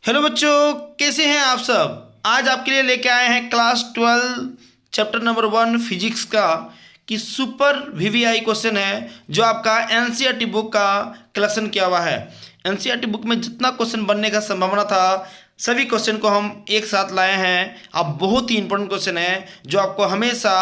Hello बच्चों, कैसे हैं आप सब। आज आपके लिए लेके आए हैं क्लास 12 चैप्टर नंबर 1 फिजिक्स का कि सुपर वीवीआई क्वेश्चन है जो आपका एनसीईआरटी बुक का कलेक्शन किया हुआ है। एनसीईआरटी बुक में जितना क्वेश्चन बनने का संभावना था सभी क्वेश्चन को हम एक साथ लाए हैं। अब बहुत ही इंपॉर्टेंट क्वेश्चन है जो आपको हमेशा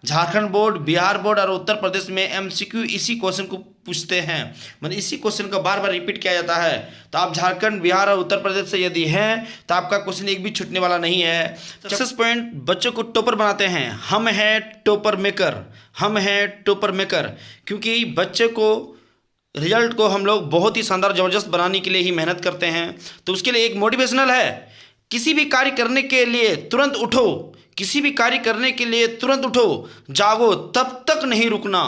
झारखंड बोर्ड, बिहार बोर्ड और उत्तर प्रदेश में एमसीक्यू इसी क्वेश्चन को पूछते हैं। मतलब इसी क्वेश्चन को बार बार रिपीट किया जाता है। तो आप झारखंड, बिहार और उत्तर प्रदेश से यदि हैं तो आपका क्वेश्चन एक भी छूटने वाला नहीं है। सक्सेस पॉइंट बच्चों को टॉपर बनाते हैं। हम हैं टॉपर मेकर, हम हैं टॉपर मेकर, क्योंकि बच्चे को रिजल्ट को हम लोग बहुत ही शानदार ज़बरदस्त बनाने के लिए ही मेहनत करते हैं। तो उसके लिए एक मोटिवेशनल है, किसी भी कार्य करने के लिए तुरंत उठो, किसी भी कार्य करने के लिए तुरंत उठो, जागो तब तक नहीं रुकना,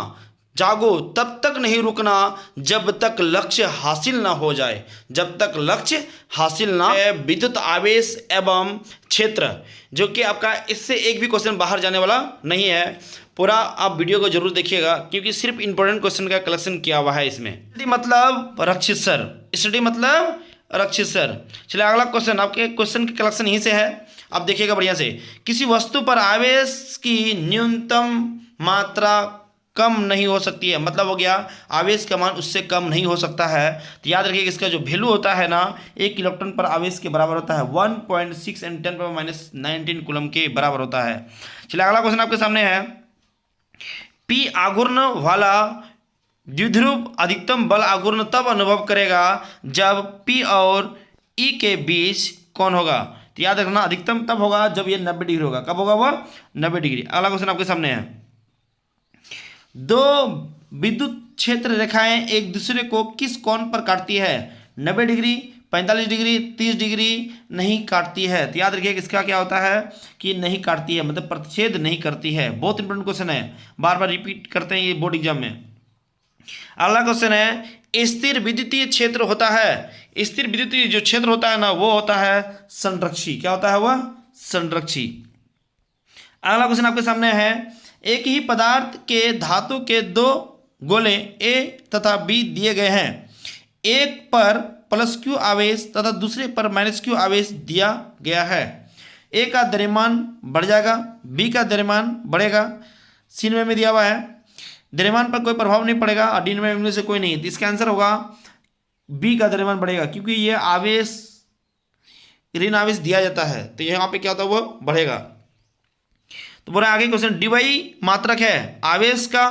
जागो तब तक नहीं रुकना जब तक लक्ष्य हासिल ना हो जाए, जब तक लक्ष्य हासिल ना। विद्युत आवेश एवं क्षेत्र, जो कि आपका इससे एक भी क्वेश्चन बाहर जाने वाला नहीं है। पूरा आप वीडियो को जरूर देखिएगा क्योंकि सिर्फ इंपॉर्टेंट क्वेश्चन का कलेक्शन किया हुआ है इसमें। स्टडी मतलब रक्षित सर, स्टडी मतलब रक्षित सर। चलिए अगला क्वेश्चन, आपके क्वेश्चन के कलेक्शन यहीं से है, आप देखिएगा बढ़िया से। किसी वस्तु पर आवेश की न्यूनतम मात्रा कम नहीं हो सकती है, मतलब हो गया आवेश का मान उससे कम नहीं हो सकता है। तो याद रखिए इसका जो वैल्यू होता है ना, 1 इलेक्ट्रॉन पर आवेश के बराबर होता है 1.6 × 10⁻⁻19 कूलम के बराबर होता है। चलिए अगला क्वेश्चन आपके सामने है। पी आघूर्ण वाला द्विध्रुव अधिकतम बल आघूर्ण तब अनुभव करेगा जब पी और ई के बीच कौन होगा। तो याद रखना अधिकतम तब होगा जब ये 90 डिग्री होगा। कब होगा वो? 90 डिग्री। अगला क्वेश्चन आपके सामने है। दो विद्युत क्षेत्र रेखाएं एक दूसरे को किस कोण पर काटती है? 90 डिग्री, 45 डिग्री, 30 डिग्री नहीं काटती है। तो याद रखिए इसका क्या होता है कि नहीं काटती है, मतलब प्रतिच्छेद नहीं करती है। बहुत इंपॉर्टेंट क्वेश्चन है, बार बार रिपीट करते हैं ये बोर्ड एग्जाम में। अगला क्वेश्चन है, स्थिर विद्युतीय क्षेत्र होता है। स्थिर विद्युतीय जो क्षेत्र होता है ना वो होता है संरक्षी। क्या होता है वह? संरक्षी। अगला क्वेश्चन आपके सामने है। एक ही पदार्थ के धातु के दो गोले ए तथा बी दिए गए हैं। एक पर +q आवेश तथा दूसरे पर -q आवेश दिया गया है। ए का द्रव्यमान बढ़ जाएगा, बी का द्रव्यमान बढ़ेगा। सी में दिया हुआ है द्रव्यमान पर कोई प्रभाव नहीं पड़ेगा और डी में से कोई नहीं। तो इसका आंसर होगा बी का द्रव्यमान बढ़ेगा, क्योंकि ये आवेश ऋण आवेश दिया जाता है तो यहाँ पे क्या होता है वो बढ़ेगा। तो बोला आगे क्वेश्चन, डी मात्रक है आवेश का,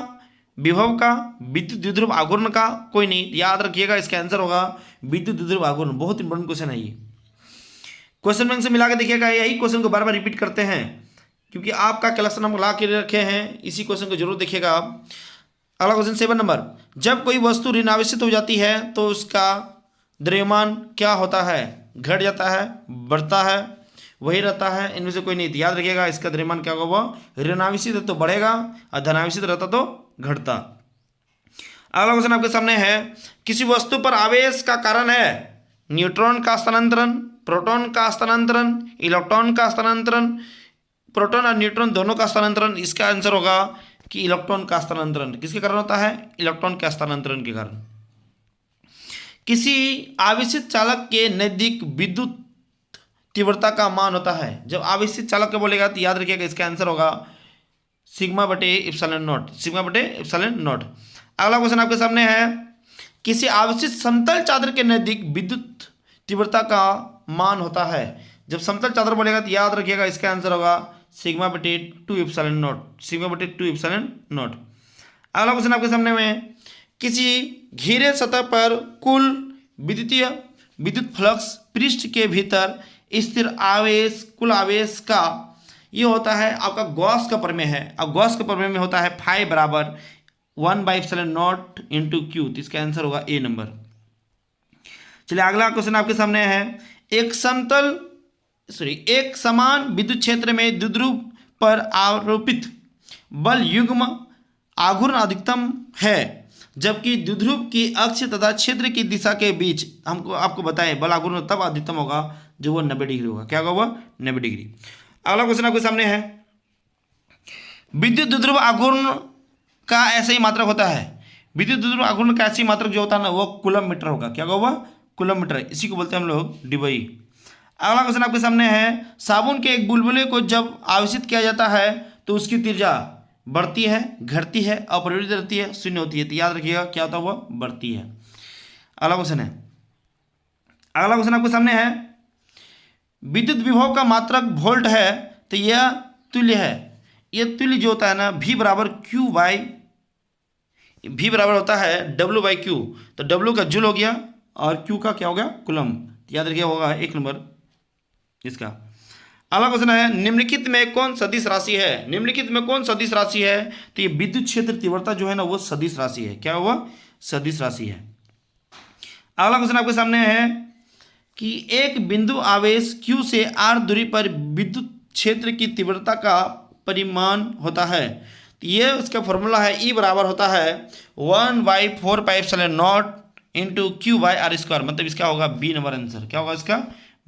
विभव का, विद्युत द्विध्रुव आघूर्ण का कोई नहीं। याद रखिएगा इसका आंसर होगा विद्युत द्विध्रुव आघूर्ण। बहुत इंपॉर्टेंट क्वेश्चन है ये। क्वेश्चन बैंक से मिला के देखिएगा, यही क्वेश्चन को बार बार रिपीट करते हैं क्योंकि आपका कलेक्शन हम ला के रखे हैं। इसी क्वेश्चन को जरूर देखिएगा आप। अगला क्वेश्चन 7 नंबर, जब कोई वस्तु ऋणावेशित हो जाती है तो उसका द्रव्यमान क्या होता है? घट जाता है, बढ़ता है, वही रहता है, इनमें से कोई नहीं। याद रखिएगा इसका द्रव्यमान क्या होगा? ऋणावेशित है तो बढ़ेगा और धनावेशित रहता तो घटता। अगला क्वेश्चन आपके सामने है। किसी वस्तु पर आवेश का कारण है न्यूट्रॉन का स्थानांतरण, प्रोटॉन का स्थानांतरण, इलेक्ट्रॉन का स्थानांतरण, प्रोटॉन और न्यूट्रॉन दोनों का स्थानांतरण। इसका आंसर होगा कि इलेक्ट्रॉन का स्थानांतरण। किसके कारण होता है? इलेक्ट्रॉन के स्थानांतरण के कारण। किसी आवेशित चालक के नजदीक विद्युत तीव्रता का मान होता है। जब आवेशित चालक के बोलेगा तो याद रखिएगा इसका आंसर होगा σ/ε0, σ/ε0। अगला क्वेश्चन आपके सामने है। किसी आवेशित समतल चादर के नजदीक विद्युत तीव्रता का मान होता है। जब समतल चादर बोलेगा तो याद रखिएगा इसका आंसर होगा σ/2ε0, σ/2ε0। अगला क्वेश्चन आपके सामने में, किसी घेरे सतह पर कुल विद्युत फ्लक्स पृष्ठ के भीतर स्थिर आवेश कुल आवेश का ये होता है आपका गॉस का प्रमेय है। अब गॉस का प्रमेय में होता है फाई बराबर 1/ε0 × q। तो इसका आंसर होगा ए नंबर। चलिए अगला क्वेश्चन आपके सामने है। एक समान विद्युत क्षेत्र में द्विध्रुव पर आरोपित बल युग्म आघूर्ण अधिकतम है, जबकि द्विध्रुव की अक्ष तथा क्षेत्र की दिशा के बीच हमको आपको बताएं बल आघूर्ण तब अधिकतम होगा जो वो 90 डिग्री होगा। क्या होगा वो? 90 डिग्री। अगला क्वेश्चन आपके सामने है। विद्युत द्विध्रुव आघूर्ण का ऐसे ही मात्रक होता है। विद्युत द्विध्रुव आघूर्ण का ऐसी मात्रक जो होता है ना वो कूलम मीटर होगा। क्या होगा? वो कूलम मीटर। इसी को बोलते हैं हम लोग डिबई। अगला क्वेश्चन आपके सामने है, साबुन के एक बुलबुले को जब आवेशित किया जाता है तो उसकी त्रिज्या बढ़ती है, घटती है, अपरिवर्तित रहती है, शून्य होती है। तो याद रखिएगा क्या होता है, वो बढ़ती है। अगला क्वेश्चन है, अगला क्वेश्चन आपके सामने है, विद्युत विभव का मात्रक वोल्ट है तो यह तुल्य है। यह तुल्य जो होता है ना, V बराबर Q बाई V बराबर होता है W बाई Q। तो W का जूल हो गया और Q का क्या हो गया, कूलम। याद रखिए होगा 1 नंबर इसका। अगला क्वेश्चन है, निम्नलिखित में कौन सदिश राशि है। निम्नलिखित में कौन सदिश राशि है। तो ये विद्युत क्षेत्र तीव्रता जो है ना, वो सदिश राशि है। क्या हुआ, सदिश राशि है। अगला क्वेश्चन आपके सामने है कि एक बिंदु आवेश Q से r दूरी पर विद्युत क्षेत्र की तीव्रता का परिमाण होता है। तो ये उसका फॉर्मूला है, E बराबर होता है 1/4πε0 into Q by R square. मतलब इसका होगा B नंबर आंसर। क्या होगा इसका,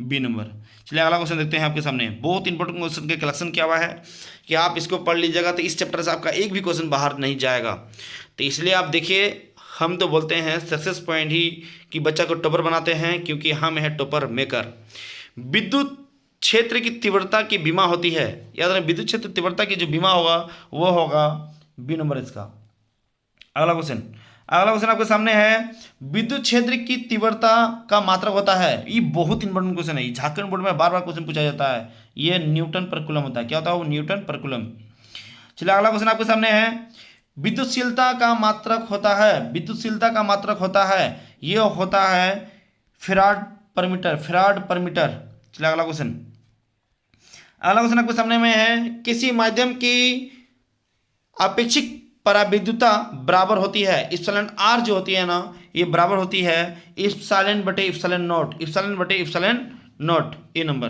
B नंबर। चलिए अगला क्वेश्चन देखते हैं आपके सामने। बहुत इंपॉर्टेंट क्वेश्चन के कलेक्शन क्या हुआ है कि आप इसको पढ़ लीजिएगा तो इस चैप्टर से आपका एक भी क्वेश्चन बाहर नहीं जाएगा। तो इसलिए आप देखिए, हम तो बोलते हैं सक्सेस पॉइंट ही कि बच्चा को टॉपर बनाते हैं, क्योंकि हम हैं टॉपर मेकर। विद्युत क्षेत्र की तीव्रता की बीमा होती है। याद रखें, विद्युत क्षेत्र तीव्रता की जो बीमा होगा वो होगा B नंबर इसका। अगला क्वेश्चन, अगला क्वेश्चन आपके सामने है, विद्युत क्षेत्र की तीव्रता का मात्रक होता है। ये बहुत इंपॉर्टेंट क्वेश्चन है, झारखंड बोर्ड में बार बार क्वेश्चन पूछा जाता है। ये न्यूटन पर कूलम होता है। क्या होता है वो, न्यूटन पर कूलम। चलिए अगला क्वेश्चन आपके सामने है, विद्युतशीलता का मात्रक होता है। विद्युतशीलता का मात्रक होता है, ये होता है फैराड पर मीटर। फैराड पर मीटर। चलिए अगला क्वेश्चन, अगला क्वेश्चन आपके सामने में है, किसी माध्यम की अपेक्षिक पराविद्युता बराबर होती है। इप्सिलॉन r जो होती है ना, ये बराबर होती है इप्सिलॉन बटे इप्सिलॉन नॉट। इप्सिलॉन बटे इप्सिलॉन नॉट, ए नंबर।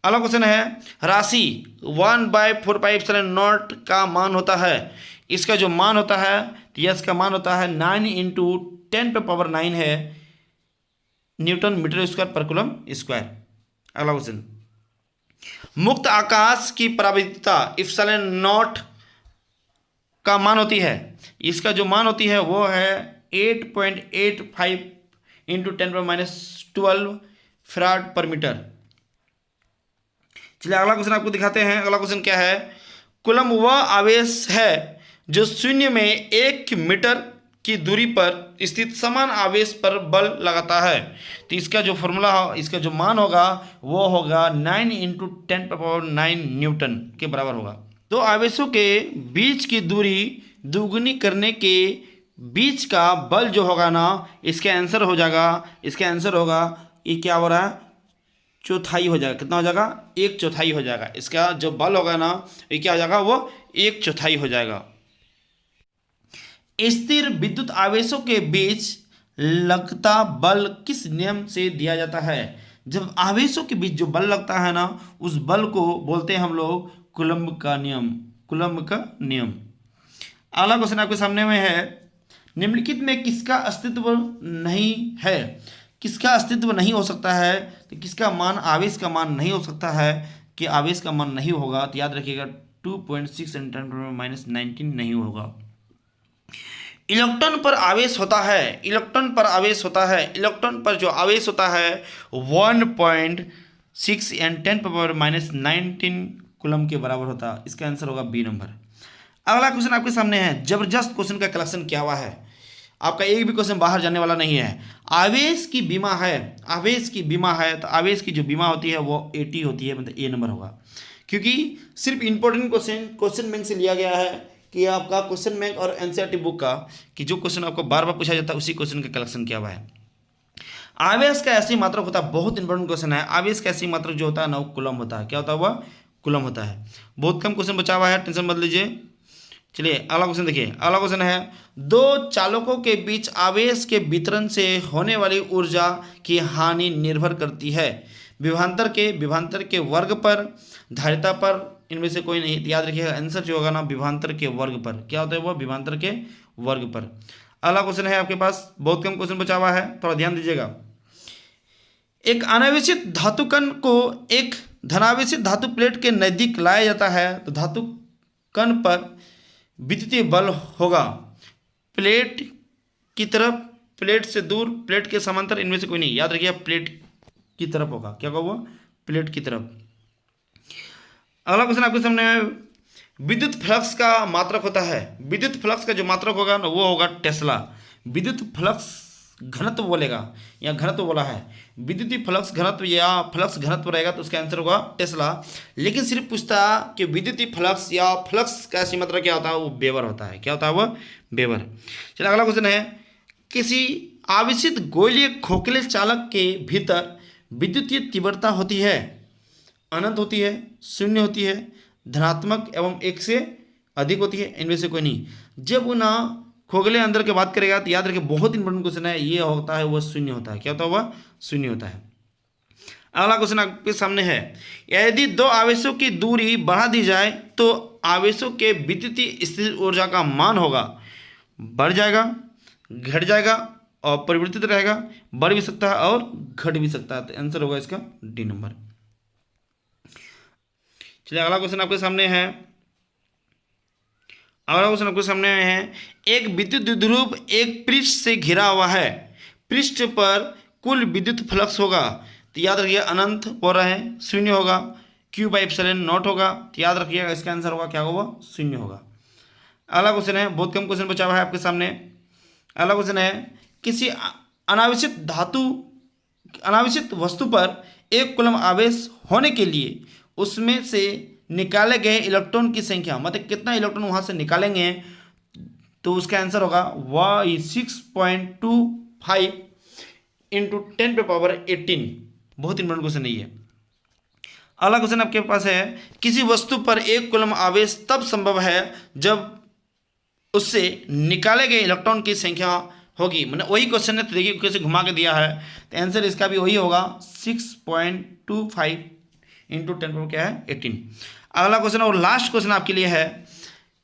अगला क्वेश्चन है, राशि 1/4πε0 का मान होता है। इसका जो मान होता है, तो यह इसका मान होता है 9 इंटू 10⁻⁹ है न्यूटन मीटर स्क्वायर पर कूलम स्क्वायर। अगला क्वेश्चन, मुक्त आकाश की पराविद्युता इप्सिलॉन नॉट का मान होती है। इसका जो मान होती है वो है 8.85 इंटू 10⁻⁻12 फैराड पर मीटर। चलिए अगला क्वेश्चन आपको दिखाते हैं। अगला क्वेश्चन क्या है, कूलम वह आवेश है जो शून्य में 1 मीटर की दूरी पर स्थित समान आवेश पर बल लगाता है। तो इसका जो फॉर्मूला हो, इसका जो मान होगा वो होगा 9 इंटू 10⁻⁹ न्यूटन के बराबर होगा। दो आवेशों के बीच की दूरी दुगुनी करने के बीच का बल जो होगा ना, इसका आंसर हो जाएगा, इसका आंसर होगा, ये क्या हो रहा है, चौथाई हो जाएगा। कितना हो जाएगा, 1/4 हो जाएगा। इसका जो बल होगा ना, ये क्या हो जाएगा, वो 1/4 हो जाएगा। स्थिर विद्युत आवेशों के बीच लगता बल किस नियम से दिया जाता है। जब आवेशों के बीच जो बल लगता है ना, उस बल को बोलते हैं हम लोग कूलम्ब का नियम। कूलम्ब का नियम। अगला क्वेश्चन आपके सामने में है, निम्नलिखित में किसका अस्तित्व नहीं है। किसका अस्तित्व नहीं हो सकता है, तो किसका मान, आवेश का मान नहीं हो सकता है कि आवेश का मान नहीं होगा। तो याद रखिएगा 2.6 × 10⁻⁹ नहीं होगा। इलेक्ट्रॉन पर आवेश होता है। इलेक्ट्रॉन पर आवेश होता है। इलेक्ट्रॉन पर जो आवेश होता है 1.6 × 10⁻⁻19 कूलम के बराबर होता है। इसका आंसर होगा B नंबर। अगला क्वेश्चन आपके सामने है, जबरदस्त क्वेश्चन का कलेक्शन क्या हुआ है, आपका एक भी क्वेश्चन बाहर जाने वाला नहीं है। आवेश की बीमा है। आवेश की बीमा है, तो आवेश की जो बीमा होती है वो 80 होती है, मतलब A नंबर होगा। क्योंकि सिर्फ इंपॉर्टेंट क्वेश्चन बैंक से लिया गया है कि आपका क्वेश्चन बैंक और एनसीईआरटी बुक का कि जो क्वेश्चन आपको बार बार पूछा जाता है उसी क्वेश्चन का कलेक्शन किया हुआ है। आवेश का ऐसी मात्रक होता है, बहुत इंपॉर्टेंट क्वेश्चन है। आवेश का ऐसी मात्रक जो होता है ना, वो कूलम होता है। क्या होता है, वह कूलम होता है। बहुत कम क्वेश्चन बचा हुआ है, टेंशन मत लीजिए। चलिए अगला क्वेश्चन देखिए। अगला क्वेश्चन है, दो चालकों के बीच आवेश के वितरण से होने वाली ऊर्जा की हानि निर्भर करती है विभवांतर के वर्ग पर, धारिता पर, इनमें से कोई नहीं। याद रखिएगा आंसर जो होगा ना, विभवांतर के वर्ग पर। क्या होता है वो, विभवांतर के वर्ग पर। अगला क्वेश्चन है आपके पास, बहुत कम क्वेश्चन बचा हुआ है, थोड़ा ध्यान दीजिएगा। एक अनावेशित धातु कण को एक धनावेशित धातु प्लेट के नजदीक लाया जाता है तो धातु कण पर विद्युतीय बल होगा प्लेट की तरफ, प्लेट से दूर, प्लेट के समांतर, इनमें से कोई नहीं। याद रखिए प्लेट की तरफ होगा। क्या होगा वो? प्लेट की तरफ। अगला क्वेश्चन आपके सामने है, विद्युत फ्लक्स का मात्रक होता है। विद्युत फ्लक्स का जो मात्रक होगा ना वो होगा टेस्ला। विद्युत फ्लक्स घनत्व बोलेगा या घनत्व बोला है, विद्युतीय फ्लक्स घनत्व या फ्लक्स घनत्व रहेगा तो उसका आंसर होगा टेस्ला। लेकिन सिर्फ पूछता कि विद्युतीय फ्लक्स या फ्लक्स का ऐसी मात्रा क्या होता है, वो वेबर होता है। क्या होता है वो? वेबर। चलिए अगला क्वेश्चन है, किसी आवेशित गोलीय खोखले चालक के भीतर विद्युतीय तीव्रता होती है, अनंत होती है, शून्य होती है, धनात्मक एवं 1 से अधिक होती है, इनमें से कोई नहीं। जब वो ना खोखले अंदर की बात करेगा तो याद रखिए बहुत इंपॉर्टेंट क्वेश्चन है, ये होता है वो शून्य होता है। क्या होता है वह? शून्य होता है। अगला क्वेश्चन आपके सामने है, यदि दो आवेशों की दूरी बढ़ा दी जाए तो आवेशों के विद्युतीय स्थिर ऊर्जा का मान होगा, बढ़ जाएगा, घट जाएगा और परिवर्तित रहेगा, बढ़ भी सकता है और घट भी सकता है। तो आंसर होगा इसका डी नंबर। चलिए अगला क्वेश्चन आपके सामने है, अगला क्वेश्चन आपके सामने है, एक विद्युत द्विध्रुव एक पृष्ठ से घिरा हुआ है, पृष्ठ पर कुल विद्युत फ्लक्स होगा। तो याद रखिए अनंत हो रहा है, शून्य होगा, Q/ε0 होगा। तो याद रखिएगा इसका आंसर होगा क्या होगा? शून्य होगा। अगला क्वेश्चन है, बहुत कम क्वेश्चन बचा हुआ है आपके सामने। अगला क्वेश्चन है, किसी अनावेशित धातु अनावेशित वस्तु पर 1 कूलम आवेश होने के लिए उसमें से निकाले गए इलेक्ट्रॉन की संख्या, मतलब कितना इलेक्ट्रॉन वहां से निकालेंगे, तो उसका आंसर होगा 6.25 इंटू 10⁻18। बहुत इंपॉर्टेंट क्वेश्चन नहीं है। अगला क्वेश्चन आपके पास है, किसी वस्तु पर 1 कूलम आवेश तब संभव है जब उससे निकाले गए इलेक्ट्रॉन की संख्या होगी, मतलब वही क्वेश्चन है तो देखिए कैसे घुमा के दिया है। तो आंसर इसका भी वही होगा 6.25 इंटू 10⁻18। अगला क्वेश्चन और लास्ट क्वेश्चन आपके लिए है,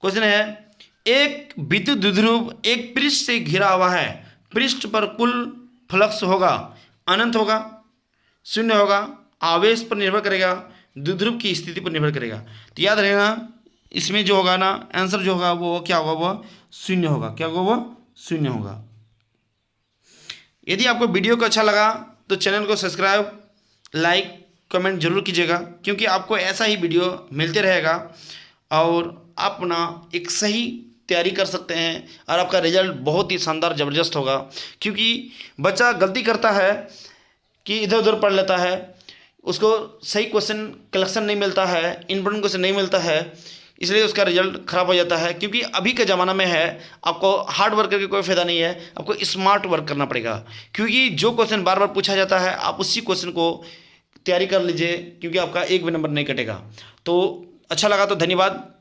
क्वेश्चन है, एक विद्युत द्विध्रुव एक पृष्ठ से घिरा हुआ है, पृष्ठ पर कुल फ्लक्स होगा, अनंत होगा, शून्य होगा, आवेश पर निर्भर करेगा, द्विध्रुव की स्थिति पर निर्भर करेगा। तो याद रहेगा इसमें जो होगा ना आंसर जो होगा वो क्या होगा? वो शून्य होगा। क्या होगा? वो शून्य होगा। यदि आपको वीडियो को अच्छा लगा तो चैनल को सब्सक्राइब, लाइक, कमेंट जरूर कीजिएगा, क्योंकि आपको ऐसा ही वीडियो मिलते रहेगा और आप अपना एक सही तैयारी कर सकते हैं और आपका रिजल्ट बहुत ही शानदार ज़बरदस्त होगा। क्योंकि बच्चा गलती करता है कि इधर उधर पढ़ लेता है, उसको सही क्वेश्चन कलेक्शन नहीं मिलता है, इंपॉर्टेंट क्वेश्चन नहीं मिलता है, इसलिए उसका रिजल्ट खराब हो जाता है। क्योंकि अभी के ज़माना में है, आपको हार्ड वर्क करके कोई फ़ायदा नहीं है, आपको स्मार्ट वर्क करना पड़ेगा। क्योंकि जो क्वेश्चन बार बार पूछा जाता है आप उसी क्वेश्चन को तैयारी कर लीजिए, क्योंकि आपका एक भी नंबर नहीं कटेगा। तो अच्छा लगा तो धन्यवाद।